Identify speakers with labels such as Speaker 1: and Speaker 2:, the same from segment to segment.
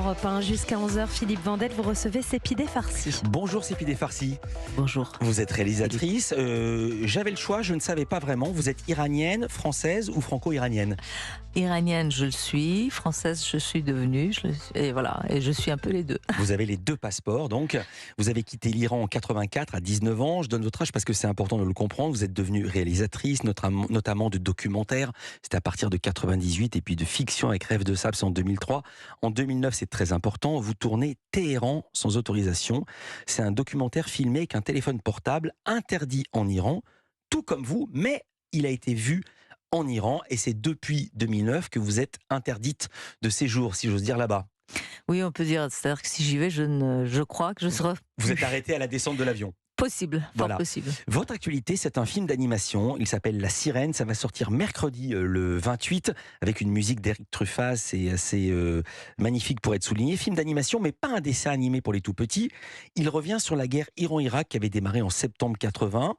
Speaker 1: Europe 1 jusqu'à 11 heures. Philippe Vandel, vous recevez Sépideh Farsi.
Speaker 2: Bonjour Sépideh Farsi.
Speaker 1: Bonjour.
Speaker 2: Vous êtes réalisatrice. J'avais le choix, je ne savais pas vraiment. Vous êtes iranienne, française ou franco-iranienne?
Speaker 3: Iranienne, je le suis. Française, je suis devenue. Et voilà, et je suis un peu les deux.
Speaker 2: Vous avez les deux passeports, donc. Vous avez quitté l'Iran en 84 à 19 ans. Je donne votre âge parce que c'est important de le comprendre. Vous êtes devenue réalisatrice, notamment de documentaires. C'était à partir de 98 et puis de fiction avec Rêve de sable, c'est en 2003. En 2009, c'est très important. Vous tournez Téhéran sans autorisation. C'est un documentaire filmé avec un téléphone portable interdit en Iran, tout comme vous, mais il a été vu en Iran et c'est depuis 2009 que vous êtes interdite de séjour, si j'ose dire, là-bas.
Speaker 3: Oui, on peut dire. C'est-à-dire que si j'y vais, je crois que je serai.
Speaker 2: Vous êtes arrêtée à la descente de l'avion.
Speaker 3: Possible,
Speaker 2: Voilà.
Speaker 3: fort possible.
Speaker 2: Votre actualité, c'est un film d'animation. Il s'appelle La Sirène. Ça va sortir mercredi le 28 avec une musique d'Éric Truffaz. C'est assez magnifique pour être souligné. Film d'animation, mais pas un dessin animé pour les tout petits. Il revient sur la guerre Iran-Irak qui avait démarré en septembre 80.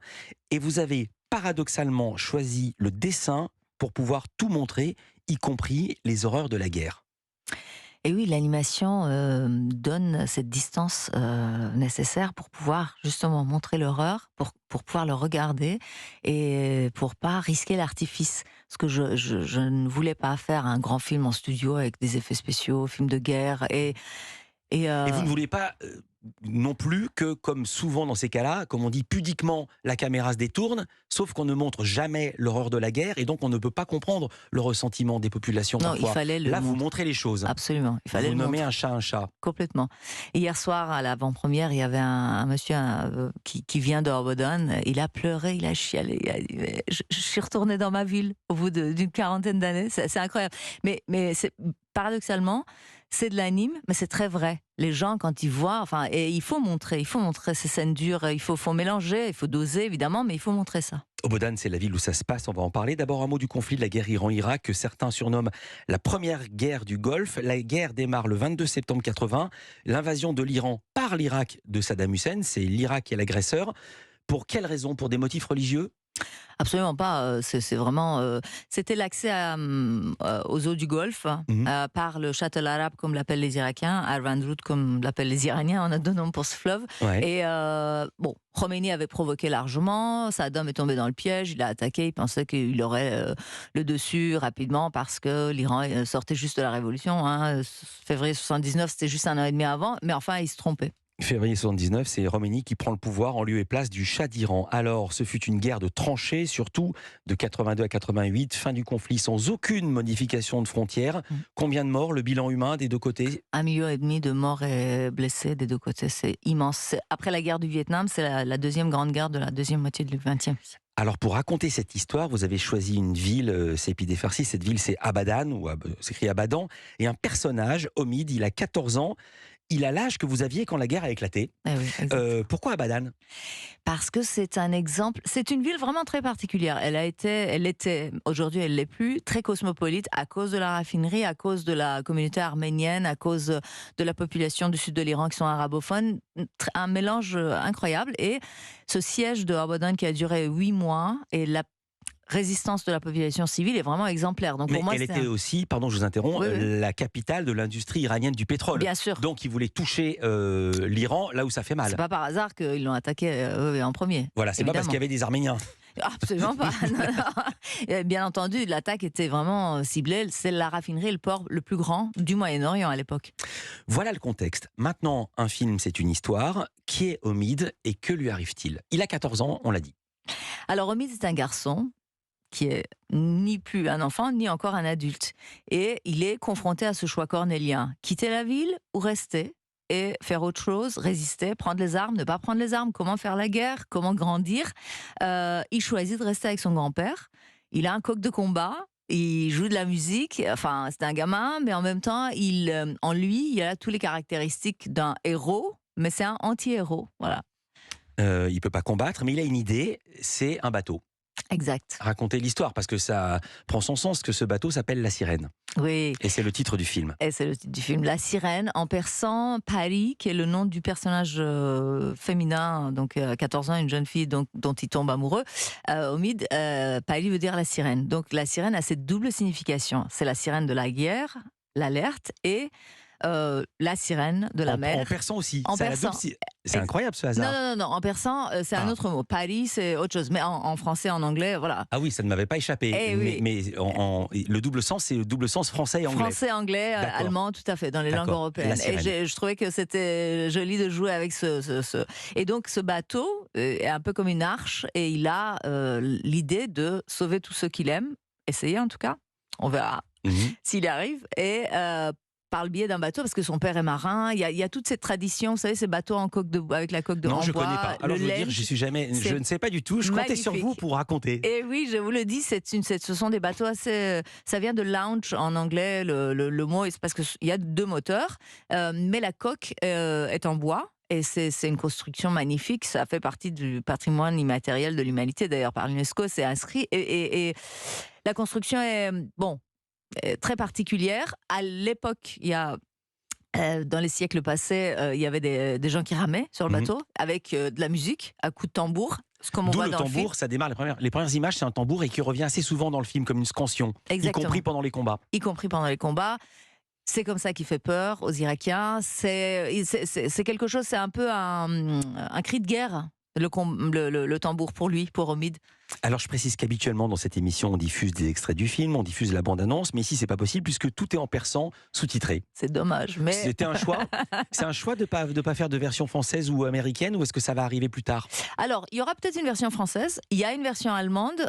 Speaker 2: Et vous avez paradoxalement choisi le dessin pour pouvoir tout montrer, y compris les horreurs de la guerre.
Speaker 3: Et oui, l'animation donne cette distance nécessaire pour pouvoir justement montrer l'horreur, pour pouvoir le regarder et pour pas risquer l'artifice. Parce que je ne voulais pas faire un grand film en studio avec des effets spéciaux, film de guerre et
Speaker 2: vous ne voulez pas non plus que, comme souvent dans ces cas-là, comme on dit pudiquement, la caméra se détourne, sauf qu'on ne montre jamais l'horreur de la guerre et donc on ne peut pas comprendre le ressentiment des populations
Speaker 3: non,
Speaker 2: parfois.
Speaker 3: il fallait le
Speaker 2: Là, vous
Speaker 3: montrer.
Speaker 2: montrez les choses.
Speaker 3: Absolument, il fallait
Speaker 2: vous
Speaker 3: le
Speaker 2: nommez
Speaker 3: montrer.
Speaker 2: un chat.
Speaker 3: Complètement. Et hier soir, à l'avant-première, il y avait un monsieur qui vient de Hoboken. Il a pleuré, il a chialé. Il a dit, je suis retourné dans ma ville au bout d'une quarantaine d'années. C'est incroyable. Mais paradoxalement, c'est de l'anime, mais c'est très vrai. Les gens, quand ils voient, et il faut montrer ces scènes dures. Il faut mélanger, il faut doser évidemment, mais il faut montrer ça.
Speaker 2: Hoboken, c'est la ville où ça se passe, on va en parler. D'abord un mot du conflit de la guerre Iran-Irak que certains surnomment la première guerre du Golfe. La guerre démarre le 22 septembre 80. L'invasion de l'Iran par l'Irak de Saddam Hussein, c'est l'Irak qui est l'agresseur. Pour quelle raison? Pour des motifs religieux?
Speaker 3: Absolument pas. C'est vraiment. C'était l'accès aux eaux du Golfe par le Châtel arabe, comme l'appellent les Irakiens, Arvandrut, comme l'appellent les Iraniens. On a deux noms pour ce fleuve.
Speaker 2: Ouais.
Speaker 3: Et Khomeini avait provoqué largement. Saddam est tombé dans le piège. Il a attaqué. Il pensait qu'il aurait le dessus rapidement parce que l'Iran sortait juste de la révolution. Février 79, c'était juste un an et demi avant. Mais enfin, il se trompait.
Speaker 2: Février 79, c'est Khomeini qui prend le pouvoir en lieu et place du Shah d'Iran. Alors, ce fut une guerre de tranchées, surtout de 82 à 88, fin du conflit sans aucune modification de frontières. Combien de morts, le bilan humain des deux côtés?
Speaker 3: 1,5 million de morts et blessés des deux côtés, c'est immense. Après la guerre du Vietnam, c'est la deuxième grande guerre de la deuxième moitié du XXe siècle.
Speaker 2: Alors, pour raconter cette histoire, vous avez choisi une ville, Sépideh Farsi. Cette ville, c'est Abadan, ou s'écrit Abadan. Et un personnage, Omid, il a 14 ans. Il a l'âge que vous aviez quand la guerre a éclaté.
Speaker 3: Eh oui, exactement.
Speaker 2: Pourquoi Abadan?
Speaker 3: Parce que c'est un exemple, c'est une ville vraiment très particulière. Elle était, aujourd'hui elle l'est plus, très cosmopolite à cause de la raffinerie, à cause de la communauté arménienne, à cause de la population du sud de l'Iran qui sont arabophones. Un mélange incroyable. Et ce siège de Hoboken qui a duré 8 mois et la résistance de la population civile est vraiment exemplaire. Donc pour moi,
Speaker 2: elle était aussi, pardon je vous interromps, la capitale de l'industrie iranienne du pétrole.
Speaker 3: Bien sûr.
Speaker 2: Donc ils voulaient toucher l'Iran là où ça fait mal.
Speaker 3: C'est pas par hasard qu'ils l'ont attaqué en premier.
Speaker 2: Voilà, c'est pas parce qu'il y avait des Arméniens.
Speaker 3: Absolument pas. Non. Bien entendu, l'attaque était vraiment ciblée. C'est la raffinerie, le port le plus grand du Moyen-Orient à l'époque.
Speaker 2: Voilà le contexte. Maintenant, un film, c'est une histoire. Qui est Omid et que lui arrive-t-il? Il a 14 ans, on l'a dit.
Speaker 3: Alors Omid, c'est un garçon qui est ni plus un enfant, ni encore un adulte. Et il est confronté à ce choix cornélien. Quitter la ville ou rester et faire autre chose, résister, prendre les armes, ne pas prendre les armes, comment faire la guerre, comment grandir. Il choisit de rester avec son grand-père. Il a un coq de combat, il joue de la musique, c'est un gamin, mais en même temps, en lui, il a toutes les caractéristiques d'un héros, mais c'est un anti-héros, voilà.
Speaker 2: Il peut pas combattre, mais il a une idée, c'est un bateau.
Speaker 3: Exact.
Speaker 2: Racontez l'histoire, parce que ça prend son sens que ce bateau s'appelle La Sirène.
Speaker 3: Oui.
Speaker 2: Et c'est le titre du film.
Speaker 3: Et c'est le titre du film. La Sirène, en persan, Pari, qui est le nom du personnage féminin, donc 14 ans, une jeune fille dont il tombe amoureux. Omid, Pari veut dire la sirène. Donc la sirène a cette double signification. C'est la sirène de la guerre, l'alerte, et la sirène de la mer.
Speaker 2: En persan aussi.
Speaker 3: En
Speaker 2: Ça a
Speaker 3: persan.
Speaker 2: c'est incroyable ce hasard.
Speaker 3: Non, en persan, c'est un autre mot. Paris, c'est autre chose. Mais en français, en anglais, voilà.
Speaker 2: Ah oui, ça ne m'avait pas échappé.
Speaker 3: Eh oui.
Speaker 2: Mais le double sens, c'est le double sens français et anglais.
Speaker 3: Français, anglais,
Speaker 2: D'accord.
Speaker 3: allemand, tout à fait, dans les langues
Speaker 2: D'accord.
Speaker 3: européennes.
Speaker 2: La sirène.
Speaker 3: Et je trouvais que c'était joli de jouer avec ce. Et donc, ce bateau est un peu comme une arche et il a l'idée de sauver tous ceux qu'il aime. Essayer en tout cas. On verra
Speaker 2: Mhm.
Speaker 3: s'il y arrive. Et par le biais d'un bateau, parce que son père est marin, il y a toute cette tradition, vous savez, ces bateaux avec la coque de
Speaker 2: Non,
Speaker 3: en
Speaker 2: je ne
Speaker 3: bois.
Speaker 2: connais pas. Alors je veux dire,
Speaker 3: lenge.
Speaker 2: je ne sais pas du tout. Je comptais sur
Speaker 3: magnifique.
Speaker 2: vous pour raconter.
Speaker 3: Et oui, je vous le dis, ce sont des bateaux assez. Ça vient de lounge en anglais, le mot, et c'est parce qu'il y a 2 moteurs, mais la coque est en bois. Et c'est une construction magnifique. Ça fait partie du patrimoine immatériel de l'humanité. D'ailleurs, par l'UNESCO, c'est inscrit. Et la construction est, très particulière. À l'époque, il y a. Dans les siècles passés, il y avait des gens qui ramaient sur le bateau avec de la musique à coups de tambour, comme on
Speaker 2: D'où
Speaker 3: voit
Speaker 2: le
Speaker 3: dans le film.
Speaker 2: tambour, ça démarre les premières images, c'est un tambour et qui revient assez souvent dans le film comme une scansion,
Speaker 3: Exactement.
Speaker 2: y compris pendant les combats.
Speaker 3: Y compris pendant les combats. C'est comme ça qu'il fait peur aux Irakiens. C'est quelque chose, c'est un peu un cri de guerre, le tambour pour lui, pour Omid.
Speaker 2: Alors je précise qu'habituellement dans cette émission on diffuse des extraits du film, on diffuse la bande-annonce, mais ici c'est pas possible puisque tout est en persan sous-titré.
Speaker 3: C'est dommage, mais
Speaker 2: C'était un choix. C'est un choix de pas faire de version française ou américaine, ou est-ce que ça va arriver plus tard?
Speaker 3: alors il y aura peut-être une version française. Il y a une version allemande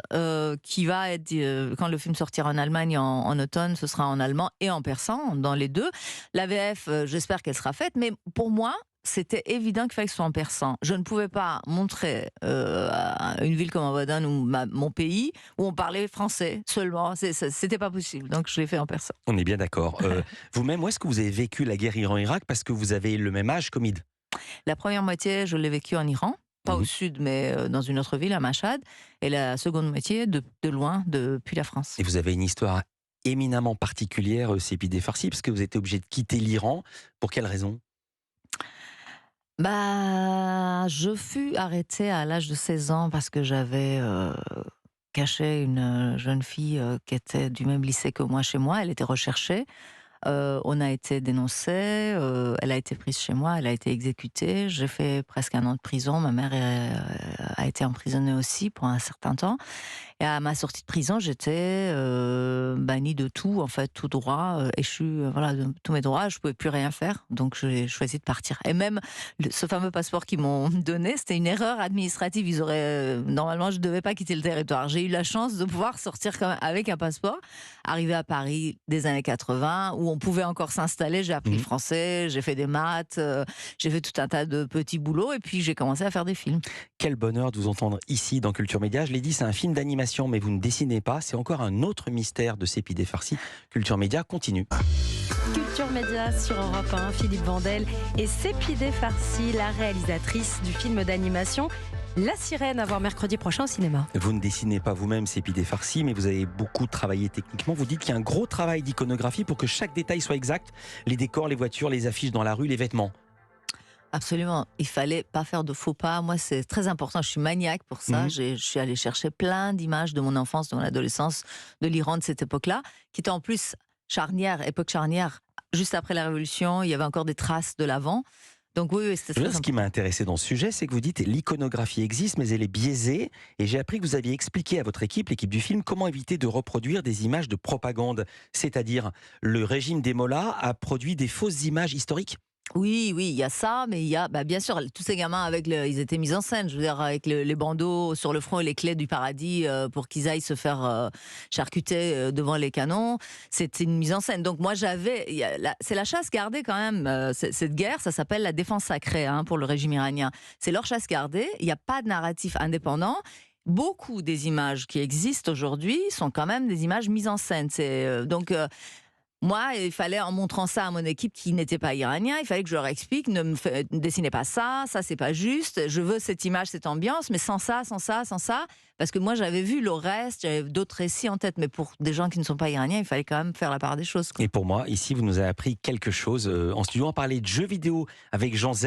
Speaker 3: qui va être quand le film sortira en Allemagne en automne, ce sera en allemand et en persan, dans les deux. La VF, j'espère qu'elle sera faite, mais pour moi. C'était évident qu'il fallait que ce soit en persan. Je ne pouvais pas montrer une ville comme Abadan ou mon pays où on parlait français seulement. C'était pas possible. Donc je l'ai fait en persan.
Speaker 2: On est bien d'accord. Vous-même, où est-ce que vous avez vécu la guerre Iran-Irak? Parce que vous avez le même âge qu'Omid.
Speaker 3: La première moitié, je l'ai vécue en Iran. Pas au sud, mais dans une autre ville, à Mashhad. Et la seconde moitié, de loin, depuis la France.
Speaker 2: Et vous avez une histoire éminemment particulière, Sepideh Farsi, parce que vous étiez obligé de quitter l'Iran. Pour quelle raison?
Speaker 3: Je fus arrêtée à l'âge de 16 ans parce que j'avais caché une jeune fille qui était du même lycée que moi chez moi. Elle était recherchée. On a été dénoncés. Elle a été prise chez moi. Elle a été exécutée. J'ai fait presque 1 an de prison. Ma mère a été emprisonnée aussi pour un certain temps. Et à ma sortie de prison, j'étais bannie de tout, en fait, tout droit, échue, voilà, de tous mes droits. Je pouvais plus rien faire, donc j'ai choisi de partir. Et même ce fameux passeport qu'ils m'ont donné, c'était une erreur administrative. Ils auraient normalement, je devais pas quitter le territoire. J'ai eu la chance de pouvoir sortir quand même avec un passeport, arriver à Paris des années 80, où on pouvait encore s'installer. J'ai appris le français, j'ai fait des maths, j'ai fait tout un tas de petits boulots, et puis j'ai commencé à faire des films.
Speaker 2: Quel bonheur de vous entendre ici dans Culture Média. Je l'ai dit, c'est un film d'animation, mais vous ne dessinez pas. C'est encore un autre mystère de Sepideh Farsi. Culture Média continue.
Speaker 1: Culture Média sur Europe 1, Philippe Vandel et Sepideh Farsi, la réalisatrice du film d'animation La Sirène, à voir mercredi prochain au cinéma.
Speaker 2: Vous ne dessinez pas vous-même, Sepideh Farsi, mais vous avez beaucoup travaillé techniquement. Vous dites qu'il y a un gros travail d'iconographie pour que chaque détail soit exact. Les décors, les voitures, les affiches dans la rue, les vêtements.
Speaker 3: Absolument, il fallait pas faire de faux pas. Moi, c'est très important. Je suis maniaque pour ça. Je suis allée chercher plein d'images de mon enfance, de mon adolescence, de l'Iran de cette époque-là, qui était en plus époque charnière. Juste après la Révolution, il y avait encore des traces de l'avant. Donc oui, c'était très important.
Speaker 2: Ce qui m'a intéressé dans ce sujet, c'est que vous dites l'iconographie existe, mais elle est biaisée. Et j'ai appris que vous aviez expliqué à votre équipe, l'équipe du film, comment éviter de reproduire des images de propagande. C'est-à-dire, le régime des mollahs a produit des fausses images historiques.
Speaker 3: Oui, il y a ça, mais il y a, bien sûr, tous ces gamins ils étaient mis en scène, je veux dire, avec les bandeaux sur le front et les clés du paradis pour qu'ils aillent se faire charcuter devant les canons. C'était une mise en scène. Donc moi c'est la chasse gardée quand même. Cette guerre, ça s'appelle la défense sacrée pour le régime iranien. C'est leur chasse gardée. Il n'y a pas de narratif indépendant. Beaucoup des images qui existent aujourd'hui sont quand même des images mises en scène. Moi, il fallait, en montrant ça à mon équipe qui n'était pas iranien, il fallait que je leur explique, ne dessinez pas ça c'est pas juste, je veux cette image, cette ambiance, mais sans ça, parce que moi j'avais vu le reste, j'avais d'autres récits en tête, mais pour des gens qui ne sont pas iraniens, il fallait quand même faire la part des choses, quoi.
Speaker 2: Et pour moi, ici, vous nous avez appris quelque chose. En studio, on parlait de jeux vidéo avec Jean Z.